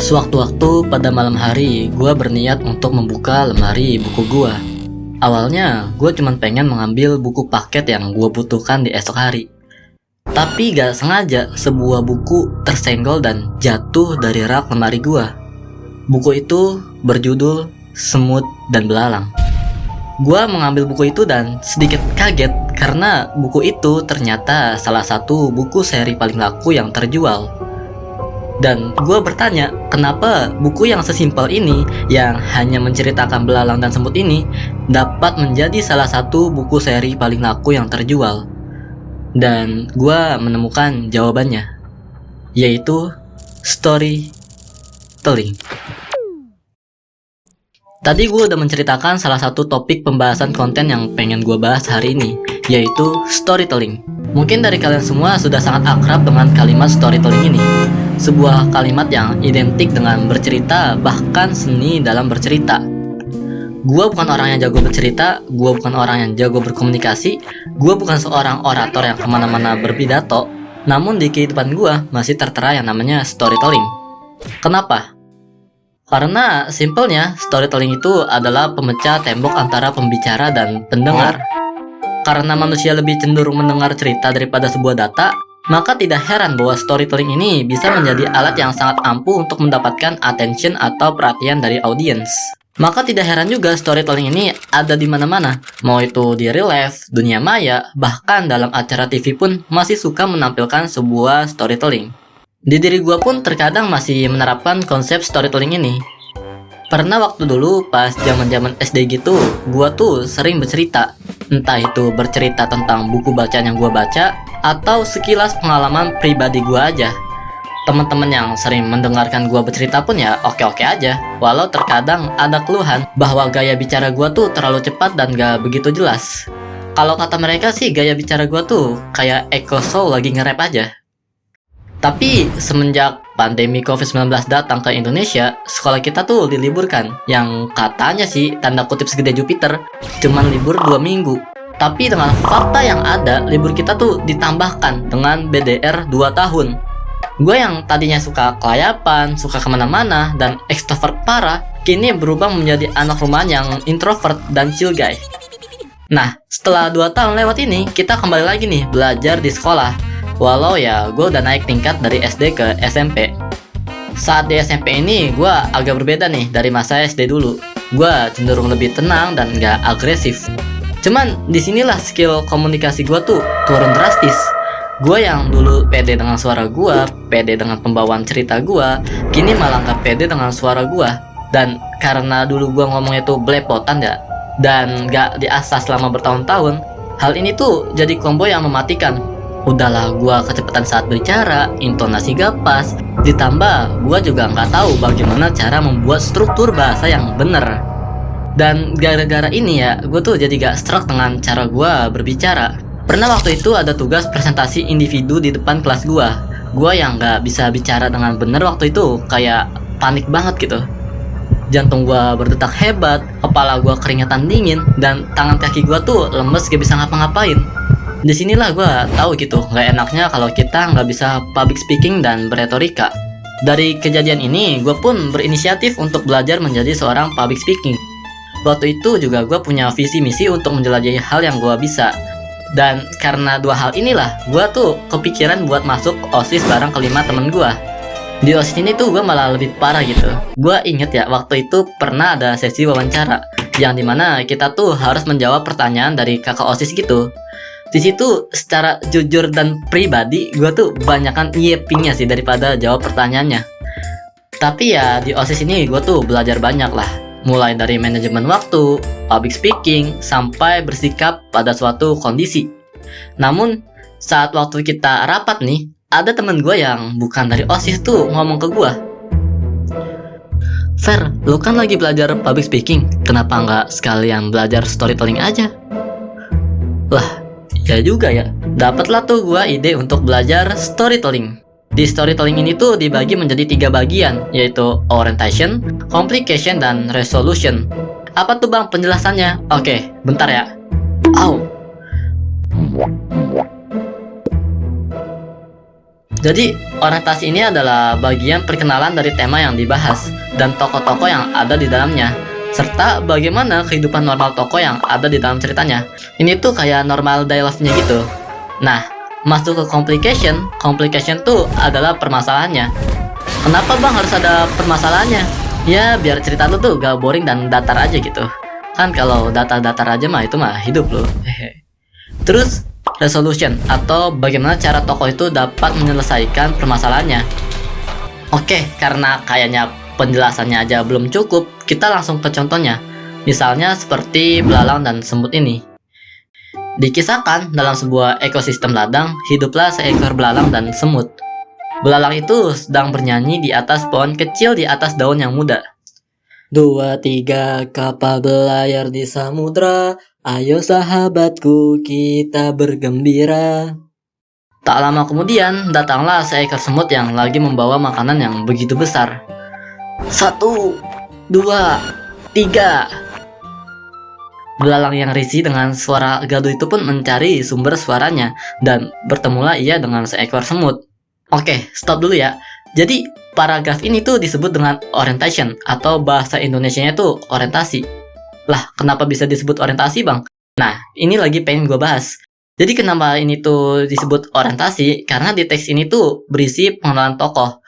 Sewaktu-waktu pada malam hari, gue berniat untuk membuka lemari buku gue. Awalnya, gue cuma pengen mengambil buku paket yang gue butuhkan di esok hari. Tapi gak sengaja, sebuah buku tersenggol dan jatuh dari rak lemari gue. Buku itu berjudul Semut dan Belalang. Gue mengambil buku itu dan sedikit kaget karena buku itu ternyata salah satu buku seri paling laku yang terjual. Dan gue bertanya, kenapa buku yang sesimpel ini, yang hanya menceritakan belalang dan semut ini, dapat menjadi salah satu buku seri paling laku yang terjual? Dan gue menemukan jawabannya, yaitu storytelling. Tadi gue udah menceritakan salah satu topik pembahasan konten yang pengen gue bahas hari ini, yaitu storytelling. Mungkin dari kalian semua sudah sangat akrab dengan kalimat storytelling ini. Sebuah kalimat yang identik dengan bercerita, bahkan seni dalam bercerita. Gua bukan orang yang jago bercerita, gua bukan orang yang jago berkomunikasi, gua bukan seorang orator yang kemana-mana berpidato. Namun di kehidupan gua masih tertera yang namanya storytelling. Kenapa? Karena simpelnya storytelling itu adalah pemecah tembok antara pembicara dan pendengar. Karena manusia lebih cenderung mendengar cerita daripada sebuah data, maka tidak heran bahwa storytelling ini bisa menjadi alat yang sangat ampuh untuk mendapatkan attention atau perhatian dari audiens. Maka tidak heran juga storytelling ini ada di mana-mana, mau itu di real life, dunia maya, bahkan dalam acara TV pun masih suka menampilkan sebuah storytelling. Di diri gua pun terkadang masih menerapkan konsep storytelling ini. Pernah waktu dulu pas zaman-zaman SD gitu, gua tuh sering bercerita. Entah itu bercerita tentang buku bacaan yang gua baca, atau sekilas pengalaman pribadi gua aja. Teman-teman yang sering mendengarkan gua bercerita pun ya oke-oke aja. Walau terkadang ada keluhan bahwa gaya bicara gua tuh terlalu cepat dan gak begitu jelas. Kalau kata mereka sih gaya bicara gua tuh kayak Echo Show lagi nge-rap aja. Tapi semenjak pandemi COVID-19 datang ke Indonesia, sekolah kita tuh diliburkan. Yang katanya sih, tanda kutip segede Jupiter, cuman libur 2 minggu. Tapi dengan fakta yang ada, libur kita tuh ditambahkan dengan BDR 2 tahun. Gue yang tadinya suka kelayapan, suka kemana-mana, dan extrovert parah, kini berubah menjadi anak rumahan yang introvert dan chill guy. Nah, setelah 2 tahun lewat ini, kita kembali lagi nih belajar di sekolah. Walau ya gue udah naik tingkat dari SD ke SMP. Saat di SMP ini gue agak berbeda nih dari masa SD dulu. Gue cenderung lebih tenang dan gak agresif. Cuman disinilah skill komunikasi gue tuh turun drastis. Gue yang dulu pede dengan suara gue, pede dengan pembawaan cerita gue, kini malah gak pede dengan suara gue. Dan karena dulu gue ngomongnya tuh belepotan ya, dan gak diasah selama bertahun-tahun, hal ini tuh jadi combo yang mematikan. Udahlah gua kecepatan saat berbicara, intonasi gak pas, ditambah gua juga nggak tahu bagaimana cara membuat struktur bahasa yang bener. Dan gara-gara ini ya, gua tuh jadi gak struck dengan cara gua berbicara. Pernah waktu itu ada tugas presentasi individu di depan kelas gua. Gua yang nggak bisa bicara dengan bener waktu itu, kayak panik banget gitu. Jantung gua berdetak hebat, kepala gua keringetan dingin, dan tangan kaki gua tuh lemes gak bisa ngapa-ngapain. Disinilah gue tahu gitu, nggak enaknya kalau kita nggak bisa public speaking dan beretorika. Dari kejadian ini, gue pun berinisiatif untuk belajar menjadi seorang public speaking. Waktu itu juga gue punya visi misi untuk menjelajahi hal yang gue bisa. Dan karena 2 hal inilah, gue tuh kepikiran buat masuk OSIS bareng kelima temen gue. Di OSIS ini tuh gue malah lebih parah gitu. Gue inget ya, waktu itu pernah ada sesi wawancara, yang dimana kita tuh harus menjawab pertanyaan dari kakak OSIS gitu. Di situ secara jujur dan pribadi gue tuh banyakan yepingnya sih daripada jawab pertanyaannya. Tapi ya di OSIS ini gue tuh belajar banyak lah, mulai dari manajemen waktu, public speaking, sampai bersikap pada suatu kondisi. Namun saat waktu kita rapat nih, ada temen gue yang bukan dari OSIS tuh ngomong ke gue, "Fer, lu kan lagi belajar public speaking, kenapa nggak sekalian belajar storytelling aja?" Lah, ya juga ya, dapatlah tuh gua ide untuk belajar storytelling. Di storytelling ini tuh dibagi menjadi 3 bagian, yaitu orientation, complication, dan resolution. Apa tuh bang penjelasannya? Oke, bentar ya. Jadi, orientasi ini adalah bagian perkenalan dari tema yang dibahas dan tokoh-tokoh yang ada di dalamnya, serta bagaimana kehidupan normal tokoh yang ada di dalam ceritanya. Ini tuh kayak normal dialog-nya gitu. Nah, masuk ke complication. Complication tuh adalah permasalahannya. Kenapa bang harus ada permasalahannya? Ya, biar cerita lu tuh gak boring dan datar aja gitu. Kan kalau datar-datar aja mah itu mah hidup lu. Terus, resolution atau bagaimana cara tokoh itu dapat menyelesaikan permasalahannya. Oke, karena kayaknya penjelasannya aja belum cukup, kita langsung ke contohnya. Misalnya seperti belalang dan semut ini. Dikisahkan dalam sebuah ekosistem ladang, hiduplah seekor belalang dan semut. Belalang itu sedang bernyanyi di atas pohon kecil di atas daun yang muda. 2, 3 kapal berlayar di samudra, ayo sahabatku kita bergembira. Tak lama kemudian datanglah seekor semut yang lagi membawa makanan yang begitu besar. 1, 2, 3. Belalang yang risih dengan suara gaduh itu pun mencari sumber suaranya dan bertemulah ia dengan seekor semut. Oke, stop dulu ya. Jadi, paragraf ini tuh disebut dengan orientation atau bahasa Indonesianya tuh orientasi. Lah, kenapa bisa disebut orientasi, Bang? Nah, ini lagi pengen gue bahas. Jadi, kenapa ini tuh disebut orientasi? Karena di teks ini tuh berisi pengenalan tokoh,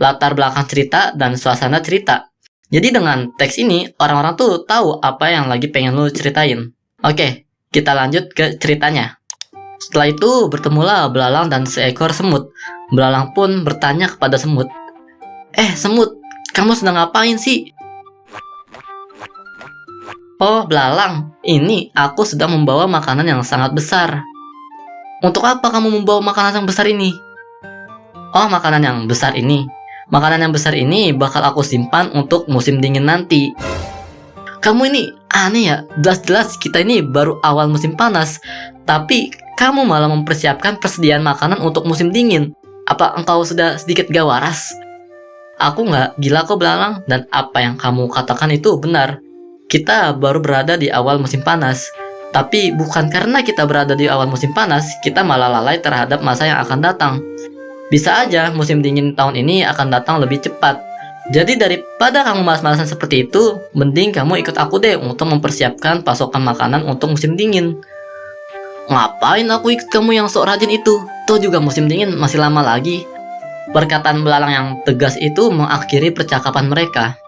latar belakang cerita, dan suasana cerita. Jadi, dengan teks ini, orang-orang tuh tahu apa yang lagi pengen lu ceritain. Oke, kita lanjut ke ceritanya. Setelah itu, bertemulah belalang dan seekor semut. Belalang pun bertanya kepada semut, semut, kamu sedang ngapain sih? Oh, belalang, ini aku sedang membawa makanan yang sangat besar. Untuk apa kamu membawa makanan yang besar ini? Oh, makanan yang besar ini. Makanan yang besar ini bakal aku simpan untuk musim dingin nanti. Kamu ini aneh ya, jelas-jelas kita ini baru awal musim panas, tapi kamu malah mempersiapkan persediaan makanan untuk musim dingin. Apa engkau sudah sedikit gak waras? Aku nggak gila kok belalang, dan apa yang kamu katakan itu benar. Kita baru berada di awal musim panas. Tapi bukan karena kita berada di awal musim panas, kita malah lalai terhadap masa yang akan datang. Bisa aja musim dingin tahun ini akan datang lebih cepat. Jadi daripada kamu malas-malasan seperti itu, mending kamu ikut aku deh untuk mempersiapkan pasokan makanan untuk musim dingin. Ngapain aku ikut kamu yang sok rajin itu? Toh juga musim dingin masih lama lagi. Perkataan belalang yang tegas itu mengakhiri percakapan mereka.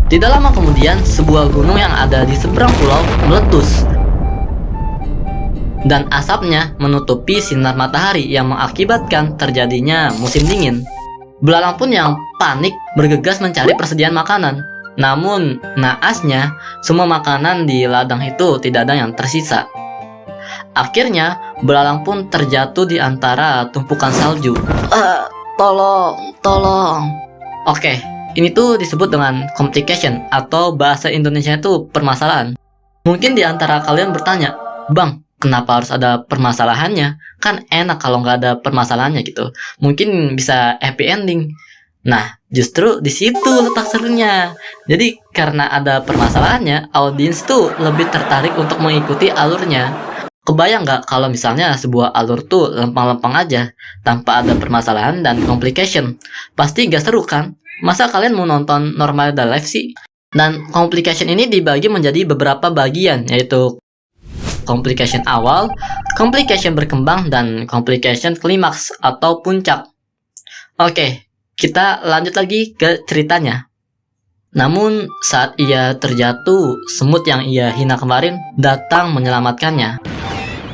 Tidak lama kemudian, sebuah gunung yang ada di seberang pulau meletus. Dan asapnya menutupi sinar matahari yang mengakibatkan terjadinya musim dingin. Belalang pun yang panik bergegas mencari persediaan makanan. Namun, naasnya, semua makanan di ladang itu tidak ada yang tersisa. Akhirnya, belalang pun terjatuh di antara tumpukan salju. Tolong. Oke, ini tuh disebut dengan complication atau bahasa Indonesia itu permasalahan. Mungkin di antara kalian bertanya, Bang, kenapa harus ada permasalahannya? Kan enak kalau nggak ada permasalahannya gitu. Mungkin bisa happy ending. Nah, justru di situ letak serunya. Jadi, karena ada permasalahannya, audiens tuh lebih tertarik untuk mengikuti alurnya. Kebayang nggak kalau misalnya sebuah alur tuh lempeng-lempeng aja, tanpa ada permasalahan dan complication? Pasti gak seru kan? Masa kalian mau nonton normal the life sih? Dan complication ini dibagi menjadi beberapa bagian, yaitu complication awal, complication berkembang, dan complication klimaks atau puncak. Oke, kita lanjut lagi ke ceritanya. Namun, saat ia terjatuh, semut yang ia hina kemarin datang menyelamatkannya.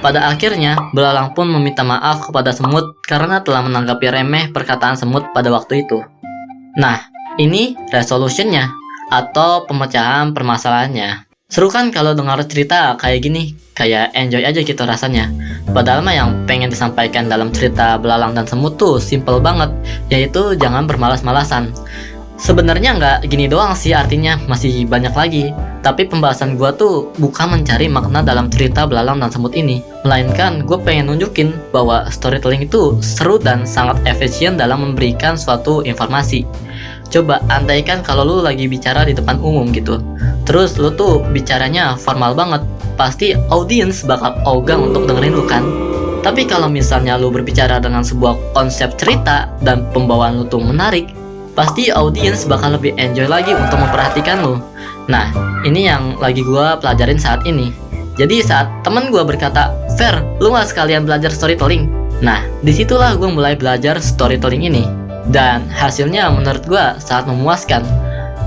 Pada akhirnya, belalang pun meminta maaf kepada semut karena telah menanggapi remeh perkataan semut pada waktu itu. Nah, ini resolutionnya atau pemecahan permasalahannya. Seru kan kalau dengar cerita kayak gini, kayak enjoy aja gitu rasanya. Padahal mah yang pengen disampaikan dalam cerita belalang dan semut tuh simple banget, yaitu jangan bermalas-malasan. Sebenarnya nggak gini doang sih, artinya masih banyak lagi. Tapi pembahasan gue tuh bukan mencari makna dalam cerita belalang dan semut ini, melainkan gue pengen nunjukin bahwa storytelling itu seru dan sangat efisien dalam memberikan suatu informasi. Coba andaikan kalau lu lagi bicara di depan umum gitu, terus lu tuh bicaranya formal banget, pasti audiens bakal ogah untuk dengerin lu kan. Tapi kalau misalnya lu berbicara dengan sebuah konsep cerita dan pembawaan lu tuh menarik, pasti audiens bakal lebih enjoy lagi untuk memperhatikan lu. Nah, ini yang lagi gua pelajarin saat ini. Jadi saat temen gua berkata, "Fer, lu gak sekalian belajar storytelling?" Nah, disitulah gua mulai belajar storytelling ini. Dan hasilnya menurut gua sangat memuaskan.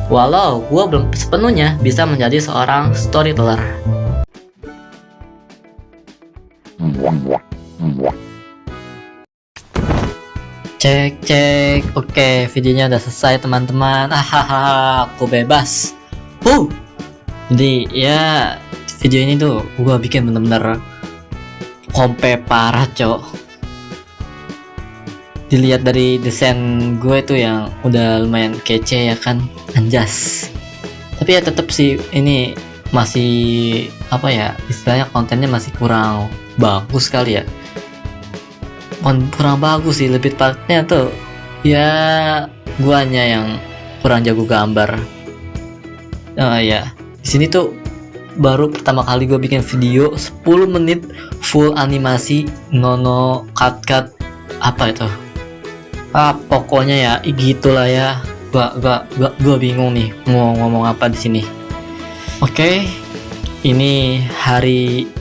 Walau gua belum sepenuhnya bisa menjadi seorang storyteller. Cek, oke, videonya udah selesai teman-teman. Hahaha, aku bebas. Jadi ya video ini tuh gua bikin bener-bener kompe parah, cok. Dilihat dari desain gue itu yang udah lumayan kece ya kan, anjas. Tapi ya tetap sih ini masih apa ya, istilahnya kontennya masih kurang bagus kali ya. Kurang bagus sih, lebih tepatnya tuh ya guanya yang kurang jago gambar. Ya di sini tuh baru pertama kali gue bikin video 10 menit full animasi, nono cut apa itu, pokoknya ya gitulah ya. Gua bingung nih mau ngomong apa di sini. Oke, ini hari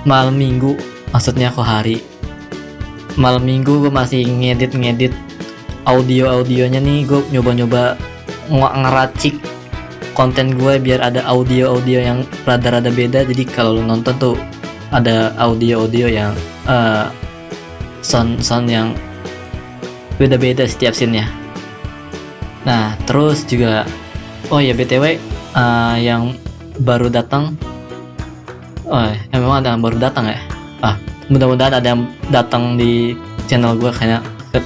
malam minggu, maksudnya kok hari malam minggu. Gue masih ngedit audionya nih. Gue nyoba ngeracik konten gue biar ada audio yang rada-rada beda. Jadi kalau lo nonton tuh ada audio yang sound yang beda-beda setiap scene-nya. Nah, terus juga oh ya BTW yang baru datang, memang ada yang baru datang ya. Mudah-mudahan ada yang datang di channel gue. Kayaknya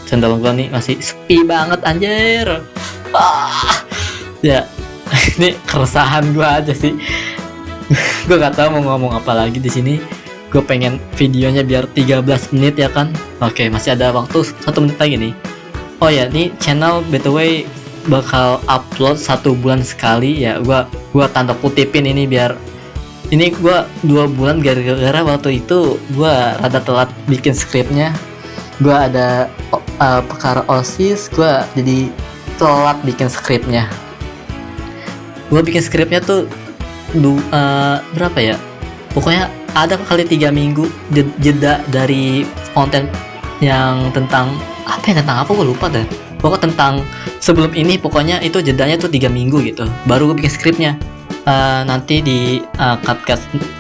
channel gue nih masih sepi banget anjir. Ya ini keresahan gue aja sih. Gue gak tahu mau ngomong apa lagi di sini. Gue pengen videonya biar 13 menit ya kan. Oke, masih ada waktu 1 menit lagi nih. Oh ya, ini channel BTW bakal upload 1 bulan sekali ya. Gua tanda kutipin ini biar ini gua 2 bulan gara-gara waktu itu gua rada telat bikin skripnya. Gua ada perkara OSIS, gua jadi telat bikin skripnya. Gua bikin skripnya tuh berapa ya? Pokoknya ada kali 3 minggu jeda dari konten yang tentang apa gue lupa deh. Pokoknya tentang sebelum ini, pokoknya itu jedanya tuh 3 minggu gitu baru gue bikin skripnya. Nanti di cut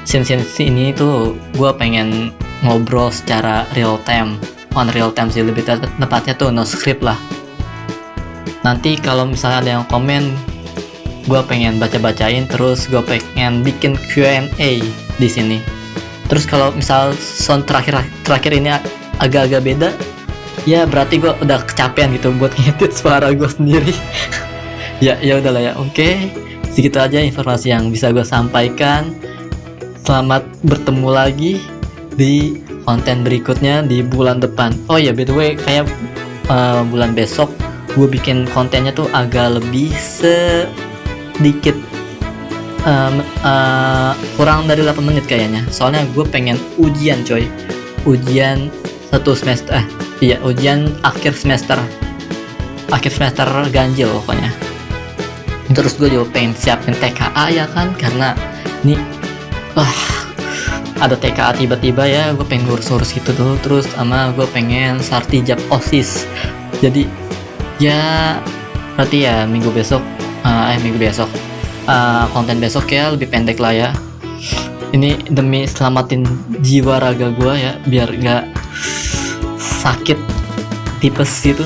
scene ini tuh gue pengen ngobrol secara real time, on real time sih lebih tepatnya tuh, no script lah. Nanti kalau misalnya ada yang komen, gue pengen bacain, terus gue pengen bikin Q&A di sini. Terus kalau misal sound terakhir ini agak-agak beda, ya berarti gue udah kecapean gitu buat ngedit suara gue sendiri. ya udahlah ya. Oke, segitu aja informasi yang bisa gue sampaikan. Selamat bertemu lagi di konten berikutnya di bulan depan. Oh ya, by the way, kayak bulan besok gue bikin kontennya tuh agak lebih sedikit kurang dari 8 menit kayaknya. Soalnya gue pengen ujian coy, ujian ujian akhir semester ganjil pokoknya. Terus gue juga pengen siapin TKA ya kan, karena nih ada TKA tiba-tiba ya, gue pengen ngurus gitu dulu. Terus sama gue pengen sartijab OSIS. Jadi ya berarti ya minggu besok konten besok ya lebih pendek lah ya. Ini demi selamatin jiwa raga gue ya, biar gak sakit tipes gitu,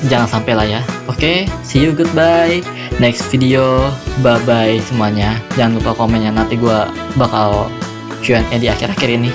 jangan sampai lah ya. Oke, see you, goodbye, next video, bye bye semuanya. Jangan lupa komennya, nanti gue bakal Q&A di akhir-akhir ini.